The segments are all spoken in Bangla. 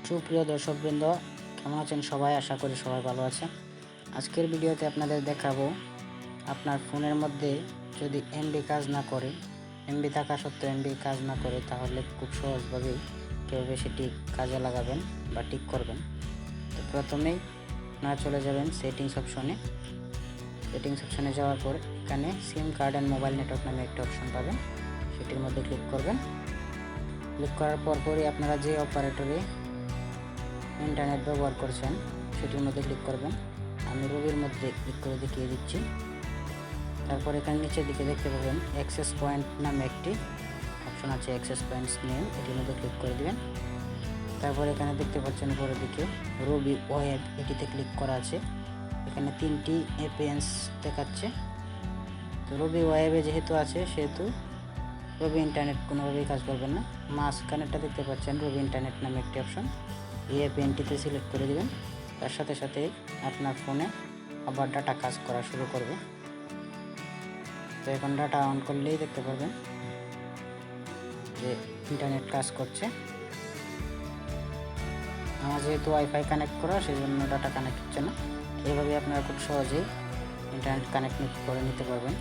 সুপ্রিয় দর্শকবৃন্দ, কেমন আছেন সবাই? আশা করি সবাই ভালো আছেন। আজকের ভিডিওতে আপনাদের দেখাবো আপনার ফোনের মধ্যে যদি এমবি কাজ না করে, এমবি থাকা সত্ত্বেও এমবি কাজ না করে, তাহলে খুব সহজভাবেই কীভাবে সেটি কাজে লাগাবেন বা ঠিক করবেন। তো প্রথমেই আপনারা চলে যাবেন সেটিংস অপশনে। সেটিংস অপশনে যাওয়ার পর এখানে সিম কার্ড অ্যান্ড মোবাইল নেটওয়ার্ক নামে একটা অপশন পাবেন, সেটির মধ্যে ক্লিক করবেন। ক্লিক করার পরই আপনারা যে অপারেটরে ইন্টারনেট ব্যবহার করছেন সেটির মধ্যে ক্লিক করবেন। আমি রবির মধ্যে ক্লিক করে দেখিয়ে দিচ্ছি। তারপর এখানে নিচের দিকে দেখতে পাবেন অ্যাক্সেস পয়েন্ট নামে একটি অপশন আছে, অ্যাক্সেস পয়েন্টস নেম, এটির মধ্যে ক্লিক করে দেবেন। তারপর এখানে দেখতে পাচ্ছেন উপরের দিকে রবি ওয়েব, এটিতে ক্লিক করা আছে। এখানে 3টি এপিএনস দেখাচ্ছে। তো রবি ওয়েবে যেহেতু আছে সেহেতু রবি ইন্টারনেট কোনোভাবেই কাজ করবেন না। মাঝখানেরটা দেখতে পাচ্ছেন রবি ইন্টারনেট নামে একটি অপশন, এই এপিএনটিতে সিলেক্ট করে দেবেন। তার সাথে সাথে আপনার ফোনে আবার ডাটা কাজ করা শুরু করবে। তো এখন ডাটা অন করলেই দেখতে পারবেন যে ইন্টারনেট কাজ করছে। আমার যেহেতু ওয়াইফাই কানেক্ট করা, সেই জন্য ডাটা কানেক্ট হচ্ছে না। এইভাবে আপনারা খুব সহজেই ইন্টারনেট কানেক্ট করে নিতে পারবেন।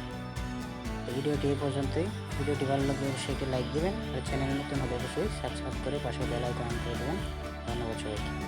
ভিডিওটি এই পর্যন্তই। ভিডিওটি ভালো লাগলে অবশ্যই একটি লাইক দেবেন আর চ্যানেলে নতুন হলে অবশ্যই সাবস্ক্রাইব করে পাশে বেল আইকন অন করে দেবেন। ধন্যবাদ সবাইকে।